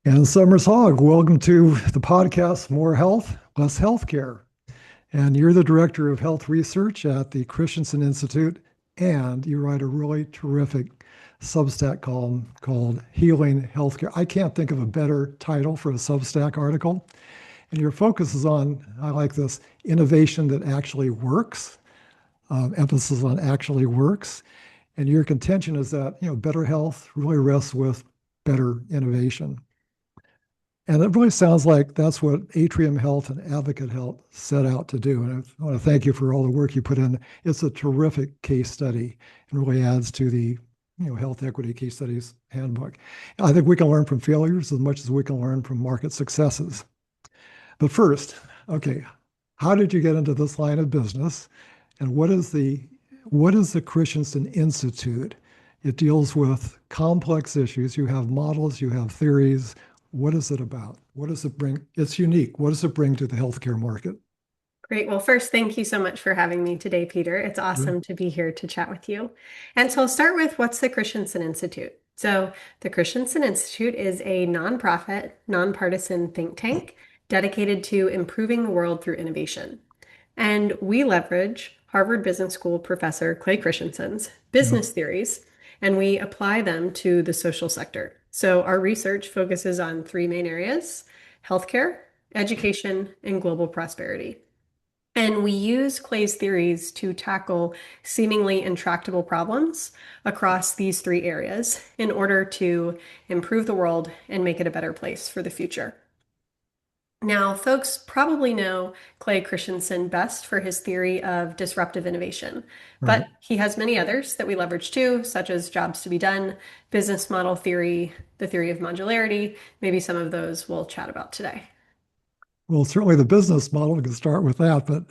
Ann Somers Hogg, welcome to the podcast, More Health, Less Healthcare. And you're the Director of Health Research at the Christensen Institute, and you write a really terrific Substack column called Healing Healthcare. I can't think of a better title for a Substack article. And your focus is on, I like this, innovation that actually works, emphasis on actually works. And your contention is that, better health really rests with better innovation. And it really sounds like that's what Atrium Health and Advocate Health set out to do. And I want to thank you for all the work you put in. It's a terrific case study and really adds to the health equity case studies handbook. I think we can learn from failures as much as we can learn from market successes. But first, okay, how did you get into this line of business? And what is the Christensen Institute? It deals with complex issues. You have models, you have theories. What is it about? What does it bring? It's unique. What does it bring to the healthcare market? Great. Well, first, thank you so much for having me today, Peter. It's Yeah. awesome to be here to chat with you. And so I'll start with what's the Christensen Institute? So the Christensen Institute is a nonprofit, nonpartisan think tank dedicated to improving the world through innovation. And we leverage Harvard Business School professor Clay Christensen's Yeah. business theories, and we apply them to the social sector. So our research focuses on three main areas: healthcare, education, and global prosperity. And we use Clay's theories to tackle seemingly intractable problems across these three areas in order to improve the world and make it a better place for the future. Now, folks probably know Clay Christensen best for his theory of disruptive innovation, Right. but he has many others that we leverage too, such as jobs to be done, business model theory, the theory of modularity. Maybe some of those we'll chat about today. Well, certainly the business model, we can start with that. But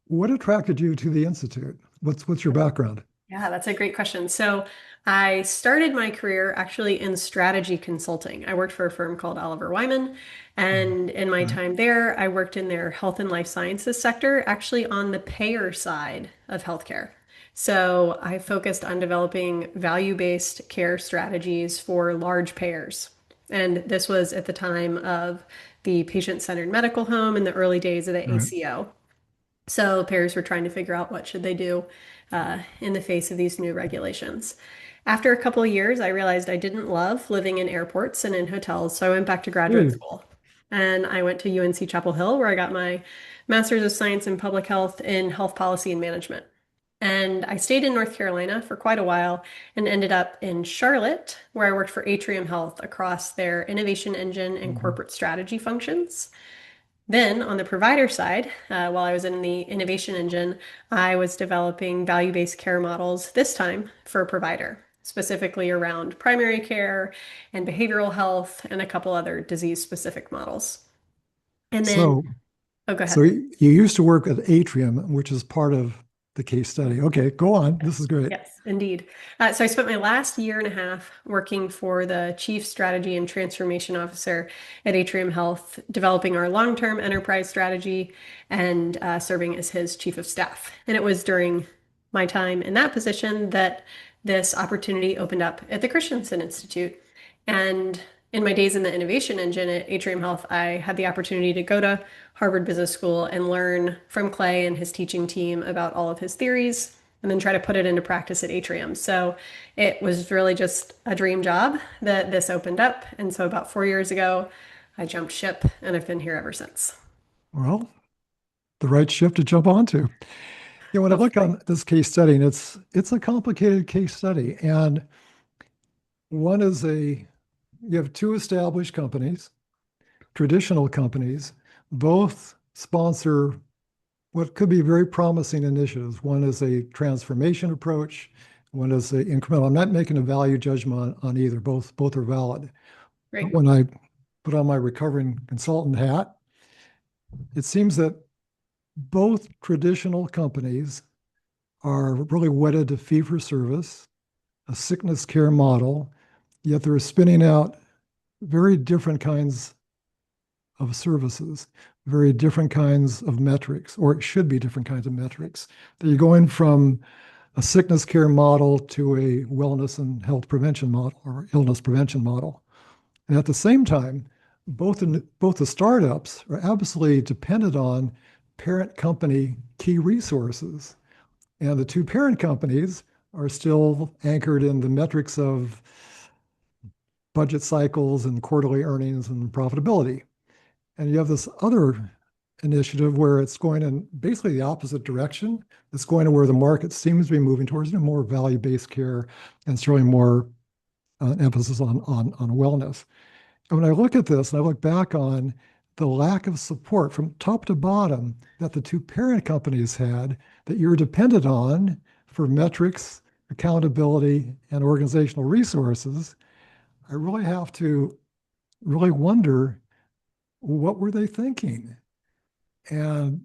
what attracted you to the Institute? What's your background? Yeah, that's a great question. So I started my career actually in strategy consulting. I worked for a firm called Oliver Wyman, Mhm. and in my Right. time there, I worked in their health and life sciences sector, actually on the payer side of healthcare. So I focused on developing value-based care strategies for large payers. And this was at the time of the patient-centered medical home in the early days of the Right. ACO. So payers were trying to figure out what should they do in the face of these new regulations. After a couple of years, I realized I didn't love living in airports and in hotels, so I went back to graduate Hey. school. And I went to UNC Chapel Hill, where I got my Master's of Science in Public Health in Health Policy and Management. And I stayed in North Carolina for quite a while and ended up in Charlotte, where I worked for Atrium Health across their innovation engine and Mhm. corporate strategy functions. Then on the provider side, while I was in the innovation engine, I was developing value-based care models, this time for a provider, specifically around primary care and behavioral health and a couple other disease-specific models. And then, So, oh, go so ahead. you used to work at Atrium, which is part of the case study. Okay, go on. This is great. Yes, indeed. So I spent my last year and a half working for the Chief Strategy and Transformation Officer at Atrium Health, developing our long-term enterprise strategy and serving as his chief of staff. And it was during my time in that position that this opportunity opened up at the Christensen Institute. And in my days in the innovation engine at Atrium Health, I had the opportunity to go to Harvard Business School and learn from Clay and his teaching team about all of his theories and then try to put it into practice at Atrium. So it was really just a dream job that this opened up. And so about 4 years ago, I jumped ship and I've been here ever since. Well, the right ship to jump onto. When I look Hopefully. on this case study, and it's a complicated case study, and one is you have two established companies, traditional companies, both sponsor what could be very promising initiatives. One is a transformation approach, one is a incremental. I'm not making a value judgment on either. Both are valid. But Great. when I put on my recovering consultant hat, it seems that both traditional companies are really wedded to fee for service, a sickness care model, yet they're spinning out very different kinds of services, very different kinds of metrics, or it should be different kinds of metrics. That you're going from a sickness care model to a wellness and health prevention model or illness prevention model. And at the same time, both the startups are absolutely dependent on parent company key resources. And the two parent companies are still anchored in the metrics of budget cycles and quarterly earnings and profitability. And you have this other initiative where it's going in basically the opposite direction. It's going to where the market seems to be moving towards more value-based care and certainly more emphasis on wellness. And when I look at this and I look back on the lack of support from top to bottom that the two parent companies had that you're dependent on for metrics, accountability, and organizational resources, I really have to really wonder, what were they thinking? And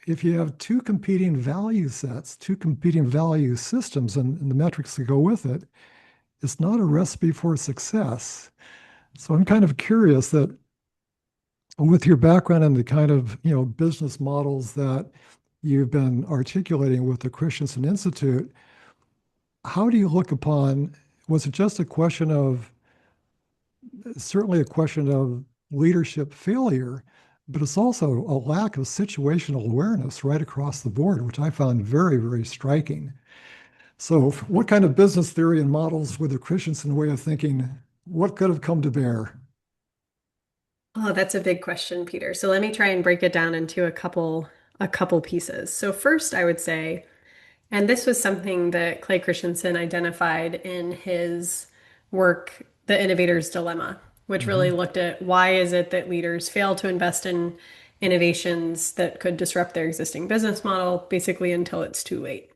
if you have two competing value sets, two competing value systems, and the metrics that go with it, it's not a recipe for success. So I'm kind of curious that with your background and the kind of business models that you've been articulating with the Christensen Institute, how do you look upon, was it just a question of, certainly a question of leadership failure, but it's also a lack of situational awareness right across the board, which I found very, very striking. So what kind of business theory and models with the Christensen way of thinking, what could have come to bear? Oh, that's a big question, Peter. So let me try and break it down into a couple pieces. So first, I would say, and this was something that Clay Christensen identified in his work, The Innovator's Dilemma, which really Mhm. looked at why is it that leaders fail to invest in innovations that could disrupt their existing business model, basically until it's too late.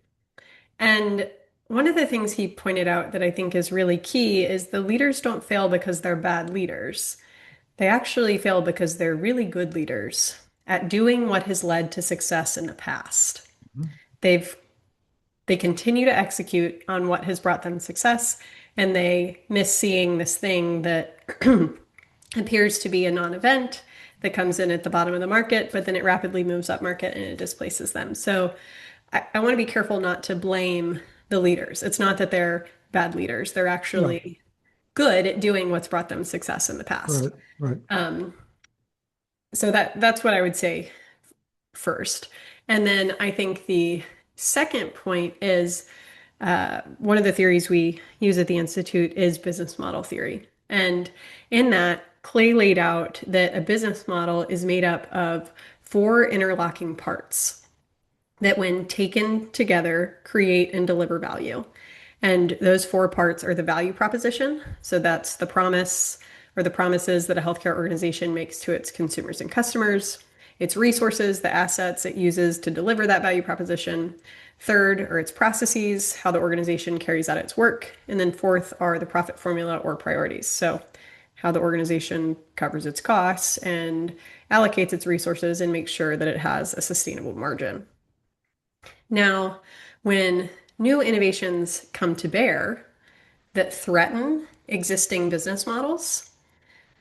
And one of the things he pointed out that I think is really key is the leaders don't fail because they're bad leaders. They actually fail because they're really good leaders at doing what has led to success in the past. Mhm. They've they continue to execute on what has brought them success, and they miss seeing this thing that appears to be a non-event that comes in at the bottom of the market, but then it rapidly moves up market and it displaces them. So I want to be careful not to blame the leaders. It's not that they're bad leaders. They're Yeah, actually good at doing what's brought them success in the past. right, right. Um, so that's what I would say first. And then I think the second point is one of the theories we use at the Institute is business model theory. And in that, Clay laid out that a business model is made up of four interlocking parts that, when taken together, create and deliver value. And those four parts are the value proposition. So that's the promise or the promises that a healthcare organization makes to its consumers and customers, its resources, the assets it uses to deliver that value proposition. Third are its processes, how the organization carries out its work. And then fourth are the profit formula or priorities. So how the organization covers its costs and allocates its resources and makes sure that it has a sustainable margin. Now, when new innovations come to bear that threaten existing business models,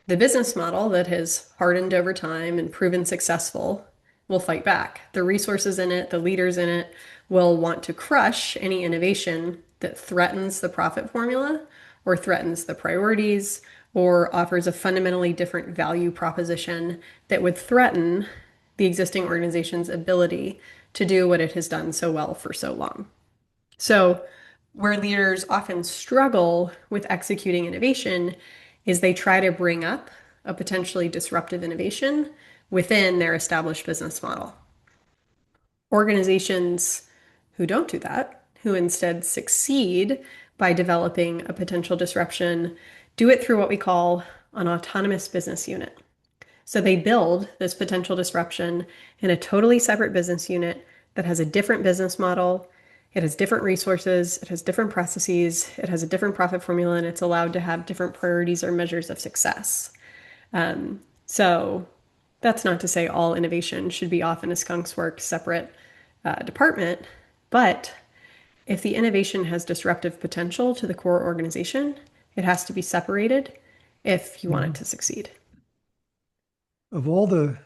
the business model that has hardened over time and proven successful will fight back. The resources in it, the leaders in it will want to crush any innovation that threatens the profit formula or threatens the priorities or offers a fundamentally different value proposition that would threaten the existing organization's ability to do what it has done so well for so long. So, where leaders often struggle with executing innovation is they try to bring up a potentially disruptive innovation within their established business model. Organizations who don't do that, who instead succeed by developing a potential disruption, do it through what we call an autonomous business unit. So they build this potential disruption in a totally separate business unit that has a different business model. It has different resources, it has different processes, it has a different profit formula, and it's allowed to have different priorities or measures of success. So that's not to say all innovation should be off in a skunk's work separate department, but if the innovation has disruptive potential to the core organization, it has to be separated if you want it Mhm. to succeed. Of all the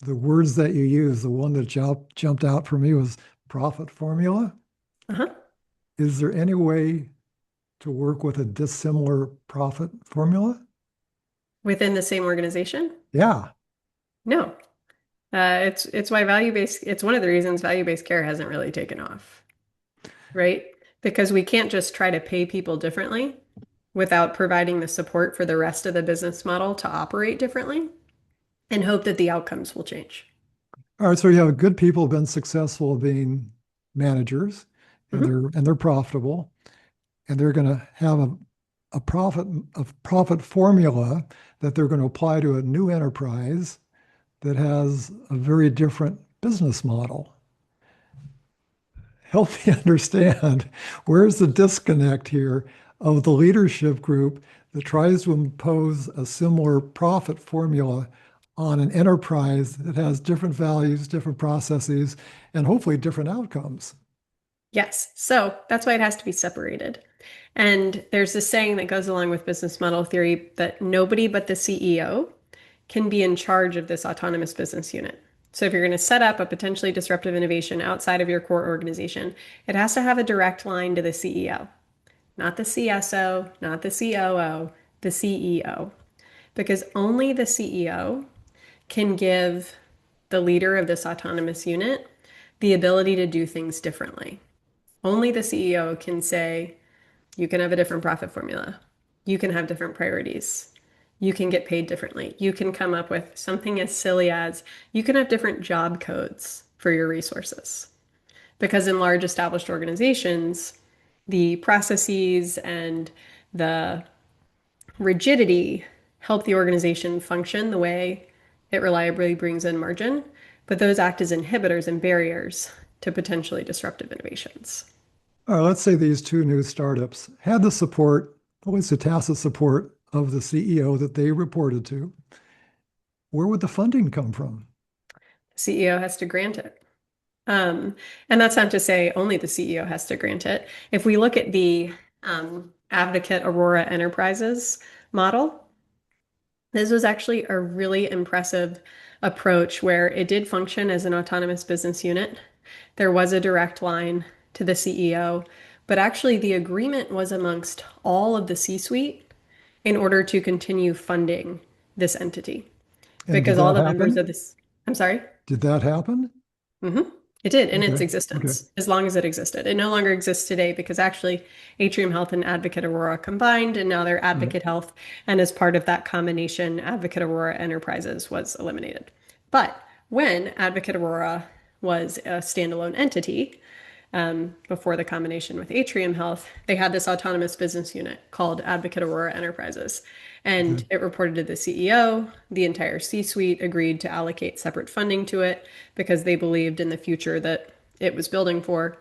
words that you use, the one that jumped out for me was profit formula. Uh-huh. Is there any way to work with a dissimilar profit formula? Within the same organization? Yeah. No. It's why value-based, it's one of the reasons value-based care hasn't really taken off, right? Because we can't just try to pay people differently without providing the support for the rest of the business model to operate differently and hope that the outcomes will change. All right. So you have good people have been successful being managers and Mhm. they're profitable and they're going to have a profit formula that they're going to apply to a new enterprise that has a very different business model. Help me understand where's the disconnect here of the leadership group that tries to impose a similar profit formula on an enterprise that has different values, different processes, and hopefully different outcomes. Yes. So that's why it has to be separated. And there's this saying that goes along with business model theory that nobody but the CEO can be in charge of this autonomous business unit. So if you're going to set up a potentially disruptive innovation outside of your core organization, it has to have a direct line to the CEO, not the CSO, not the COO, the CEO, because only the CEO can give the leader of this autonomous unit the ability to do things differently. Only the CEO can say, you can have a different profit formula. You can have different priorities. You can get paid differently. You can come up with something as silly as you can have different job codes for your resources. Because in large established organizations, the processes and the rigidity help the organization function the way it reliably brings in margin, but those act as inhibitors and barriers to potentially disruptive innovations. All right, let's say these two new startups had the support, always the tacit support of the CEO that they reported to. Where would the funding come from? CEO has to grant it. And that's not to say only the CEO has to grant it. If we look at the Advocate Aurora Enterprises model, this was actually a really impressive approach where it did function as an autonomous business unit. There was a direct line to the CEO, but actually the agreement was amongst all of the C-suite in order to continue funding this entity And did because all that the members happen? of this, I'm sorry. Did that happen? hmm It did in its Okay, okay. existence, as long as it existed. It no longer exists today because actually Atrium Health and Advocate Aurora combined, and now they're All right. Advocate Health. And as part of that combination, Advocate Aurora Enterprises was eliminated. But when Advocate Aurora was a standalone entity, before the combination with Atrium Health, they had this autonomous business unit called Advocate Aurora Enterprises. Okay. And it reported to the CEO. The entire C-suite agreed to allocate separate funding to it because they believed in the future that it was building for.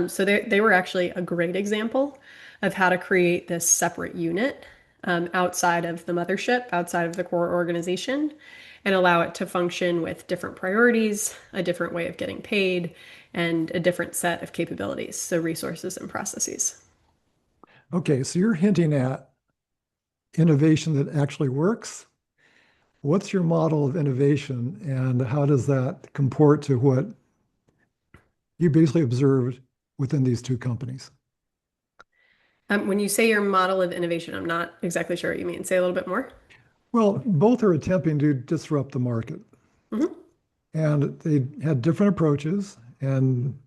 So they were actually a great example of how to create this separate unit outside of the mothership, outside of the core organization, and allow it to function with different priorities, a different way of getting paid, and a different set of capabilities, so resources and processes. Okay, so you're hinting at innovation that actually works. What's your model of innovation and how does that comport to what you basically observed within these two companies? When you say your model of innovation, I'm not exactly sure what you mean. Say a little bit more. Well, both are attempting to disrupt the market, hmm and they had different approaches and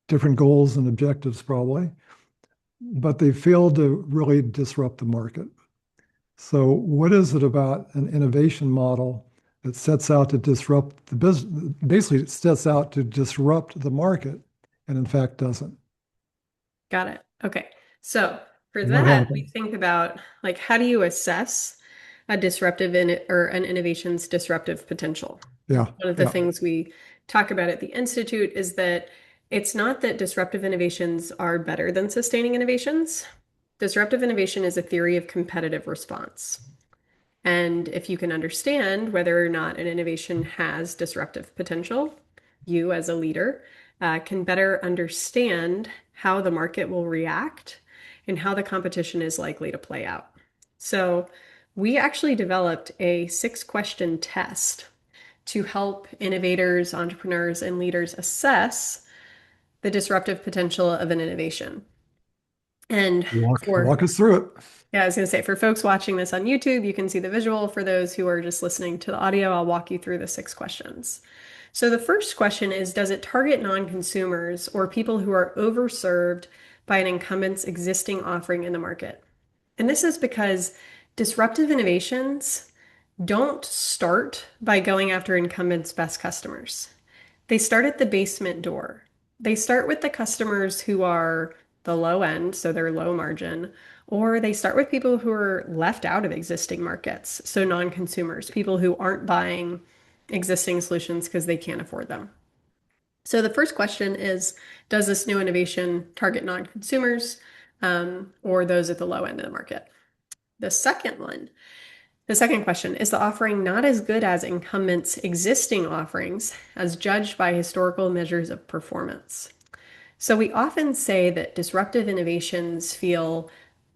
different goals and objectives, probably, but they failed to really disrupt the market. So, what is it about an innovation model that sets out to disrupt the business? Basically, it sets out to disrupt the market and, in fact, doesn't. Got it. Okay. So for And what that, we happened? think about like how do you assess a disruptive in or an innovation's disruptive potential? Yeah, One of the yeah. things we talk about at the Institute is that it's not that disruptive innovations are better than sustaining innovations. Disruptive innovation is a theory of competitive response. And if you can understand whether or not an innovation has disruptive potential, you as a leader can better understand how the market will react and how the competition is likely to play out. So, we actually developed a 6-question test to help innovators, entrepreneurs, and leaders assess the disruptive potential of an innovation. And Walk us through it. yeah, I was going to say, for folks watching this on YouTube, you can see the visual. For those who are just listening to the audio, I'll walk you through the 6 questions. So the first question is, does it target non-consumers or people who are overserved by an incumbent's existing offering in the market? And this is because disruptive innovations don't start by going after incumbents' best customers. They start at the basement door. They start with the customers who are the low end, so they're low margin, or they start with people who are left out of existing markets, so non-consumers, people who aren't buying existing solutions because they can't afford them. So the first question is, does this new innovation target non-consumers or those at the low end of the market? The second one, the second question, is the offering not as good as incumbents' existing offerings as judged by historical measures of performance? So we often say that disruptive innovations feel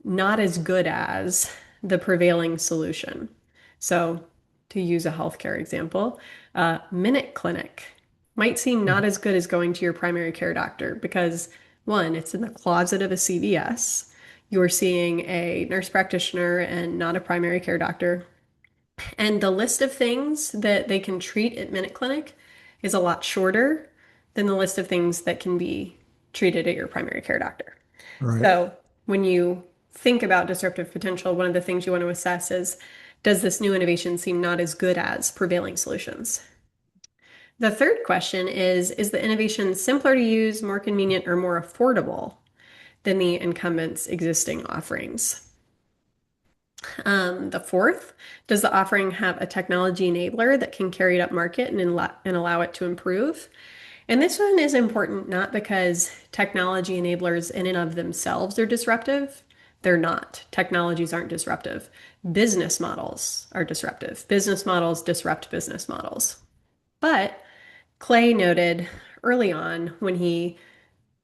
not as good as the prevailing solution. So to use a healthcare example, a Minute Clinic might seem not as good as going to your primary care doctor because one, it's in the closet of a CVS. You're seeing a nurse practitioner and not a primary care doctor. And the list of things that they can treat at Minute Clinic is a lot shorter than the list of things that can be treated at your primary care doctor. Right. So when you think about disruptive potential, one of the things you want to assess is, does this new innovation seem not as good as prevailing solutions? The third question is the innovation simpler to use, more convenient, or more affordable than the incumbent's existing offerings? The fourth, does the offering have a technology enabler that can carry it up market and allow it to improve? And this one is important not because technology enablers in and of themselves are disruptive. They're not. Technologies aren't disruptive. Business models are disruptive. Business models disrupt business models. But Clay noted early on when he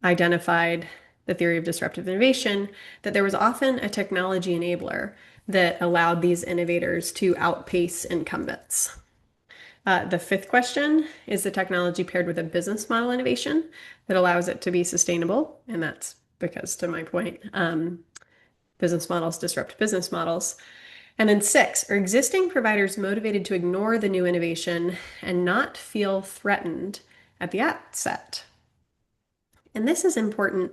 identified the theory of disruptive innovation that there was often a technology enabler that allowed these innovators to outpace incumbents. The fifth question is the technology paired with a business model innovation that allows it to be sustainable. And that's because, to my point, business models disrupt business models. And then six, are existing providers motivated to ignore the new innovation and not feel threatened at the outset? And this is important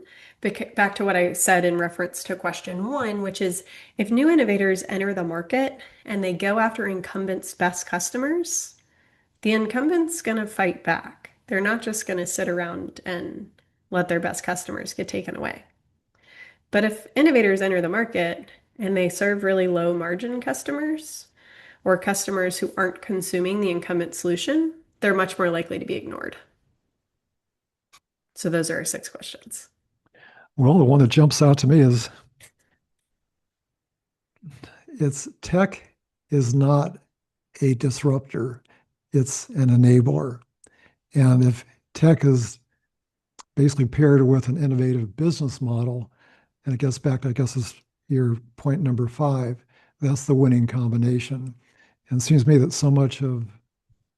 back to what I said in reference to question one, which is if new innovators enter the market and they go after incumbents' best customers, the incumbent's going to fight back. They're not just going to sit around and let their best customers get taken away. But if innovators enter the market and they serve really low margin customers or customers who aren't consuming the incumbent solution, they're much more likely to be ignored. So those are our 6 questions. Well, the one that jumps out to me is it's tech is not a disruptor, it's an enabler. And if tech is basically paired with an innovative business model, and it gets back to, I guess, is your point number 5, that's the winning combination. And it seems to me that so much of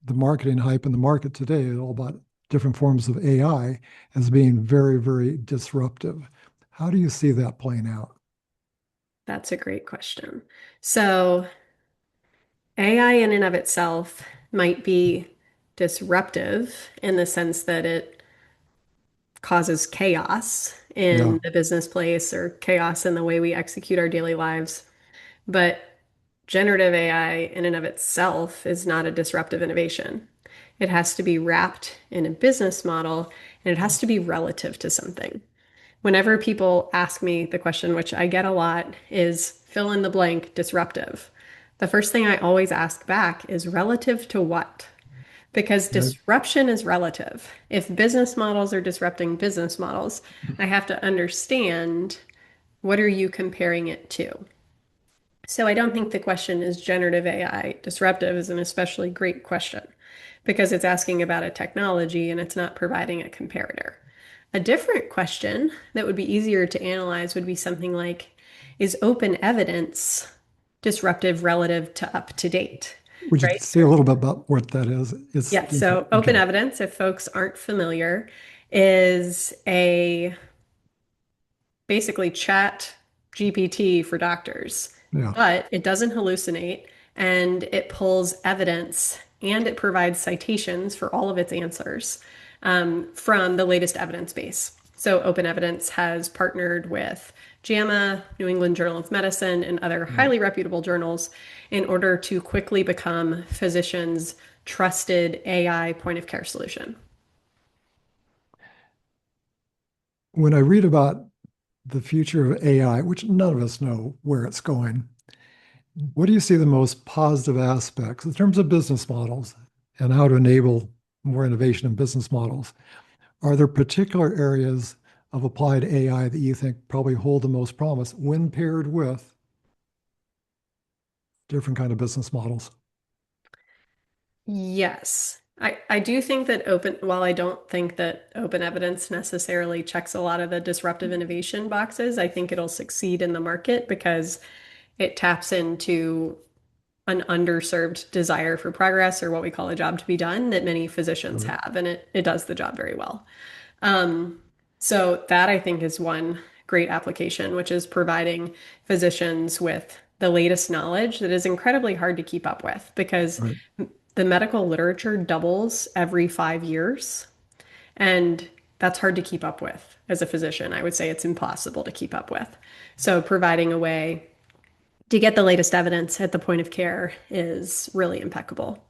the marketing hype in the market today is all about different forms of AI as being very, very disruptive. How do you see that playing out? That's a great question. So AI in and of itself might be disruptive in the sense that it causes chaos Yeah, in the business place or chaos in the way we execute our daily lives. But generative AI in and of itself is not a disruptive innovation. It has to be wrapped in a business model and it has to be relative to something. Whenever people ask me the question, which I get a lot, is fill in the blank disruptive. The first thing I always ask back is relative to what? Because right. disruption is relative. If business models are disrupting business models, I have to understand what are you comparing it to? So I don't think the question is generative AI disruptive is an especially great question because it's asking about a technology and it's not providing a comparator. A different question that would be easier to analyze would be something like, is open evidence disruptive relative to up to date? Would you Right? say a little bit about what that is? Yeah, so open Okay. evidence, if folks aren't familiar, is a basically chat GPT for doctors, Yeah. but it doesn't hallucinate and it pulls evidence and it provides citations for all of its answers from the latest evidence base. So, Open Evidence has partnered with JAMA, New England Journal of Medicine, and other Right. highly reputable journals in order to quickly become physicians' trusted AI point of care solution. When I read about the future of AI, which none of us know where it's going, what do you see the most positive aspects in terms of business models and how to enable more innovation in business models? Are there particular areas of applied AI that you think probably hold the most promise when paired with different kind of business models? Yes. I do think that while I don't think that open evidence necessarily checks a lot of the disruptive innovation boxes, I think it'll succeed in the market because it taps into an underserved desire for progress or what we call a job to be done that many physicians Right. have, and it does the job very well. Um, so that I think is one great application, which is providing physicians with the latest knowledge that is incredibly hard to keep up with because Right. the medical literature doubles every 5 years, and that's hard to keep up with as a physician. I would say it's impossible to keep up with. So providing a way to get the latest evidence at the point of care is really impeccable.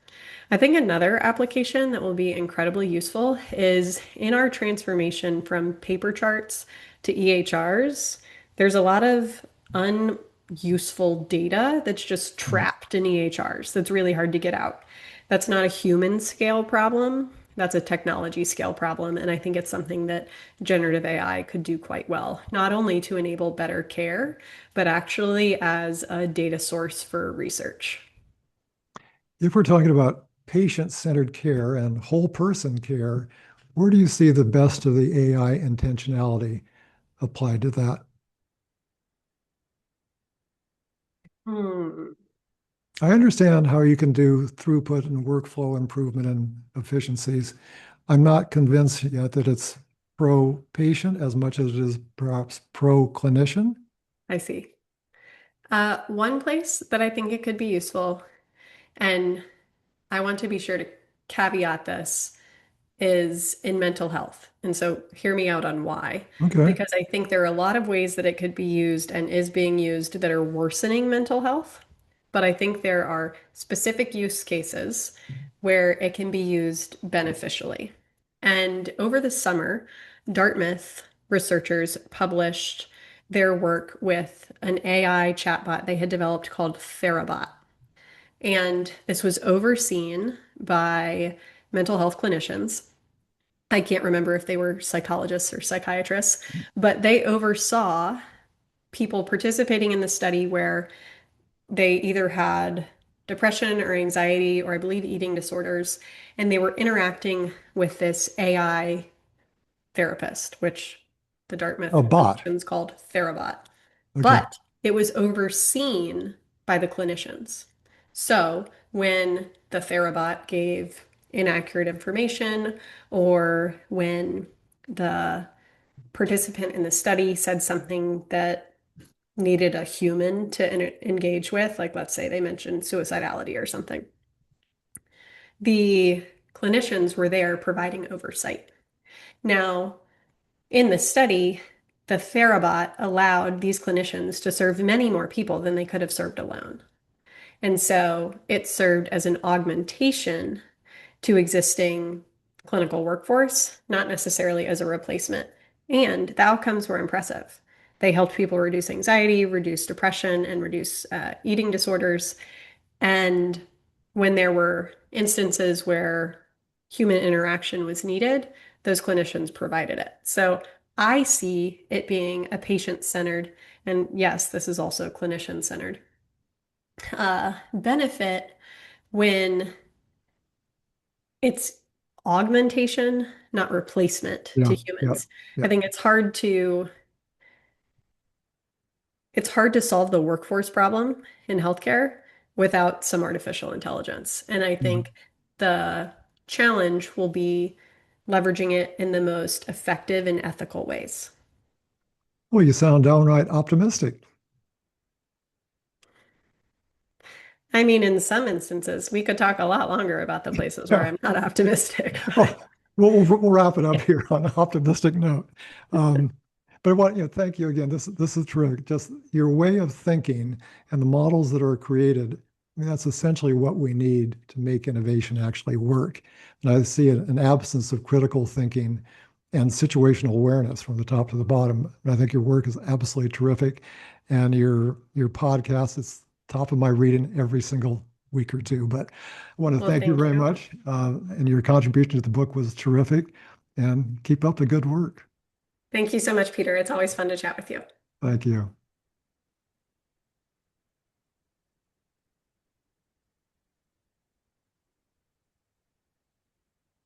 I think another application that will be incredibly useful is in our transformation from paper charts to EHRs. There's a lot of unuseful data that's just Right. trapped in EHRs that's really hard to get out. That's not a human scale problem. That's a technology scale problem. And I think it's something that generative AI could do quite well, not only to enable better care, but actually as a data source for research. If we're talking about patient-centered care and whole person care, where do you see the best of the AI intentionality applied to that? Hmm. I understand how you can do throughput and workflow improvement and efficiencies. I'm not convinced yet that it's pro-patient as much as it is perhaps pro-clinician. I see. One place that I think it could be useful, and I want to be sure to caveat this, is in mental health. And so hear me out on why. Okay. Because I think there are a lot of ways that it could be used and is being used that are worsening mental health. But I think there are specific use cases where it can be used beneficially. And over the summer, Dartmouth researchers published their work with an AI chatbot they had developed called Therabot. And this was overseen by mental health clinicians. I can't remember if they were psychologists or psychiatrists, but they oversaw people participating in the study where they either had depression or anxiety, or I believe eating disorders, and they were interacting with this AI therapist, which the A Dartmouth bot. clinicians called Therabot. Okay. But it was overseen by the clinicians. So when the Therabot gave inaccurate information, or when the participant in the study said something that needed a human to engage with, like let's say they mentioned suicidality or something, the clinicians were there providing oversight. Now, in the study, the Therabot allowed these clinicians to serve many more people than they could have served alone. And so it served as an augmentation to existing clinical workforce, not necessarily as a replacement. And the outcomes were impressive. They helped people reduce anxiety, reduce depression, and reduce eating disorders. And when there were instances where human interaction was needed, those clinicians provided it. So I see it being a patient-centered, and yes, this is also clinician-centered, benefit when it's augmentation, not replacement to Yeah. Yeah. humans. I Yeah. think it's hard to solve the workforce problem in healthcare without some artificial intelligence. And I Mhm. think the challenge will be leveraging it in the most effective and ethical ways. Well, you sound downright optimistic. I mean, in some instances, we could talk a lot longer about the places where Yeah. I'm not optimistic. Oh, we'll wrap it up here on an optimistic note. Um, but thank you again. This is terrific. Just your way of thinking and the models that are created. I mean, that's essentially what we need to make innovation actually work. And I see an absence of critical thinking and situational awareness from the top to the bottom. And I think your work is absolutely terrific. And your podcast is top of my reading every single week or two. But I want to Well, thank you thank very you. much. And your contribution to the book was terrific. And keep up the good work. Thank you so much, Peter. It's always fun to chat with you. Thank you.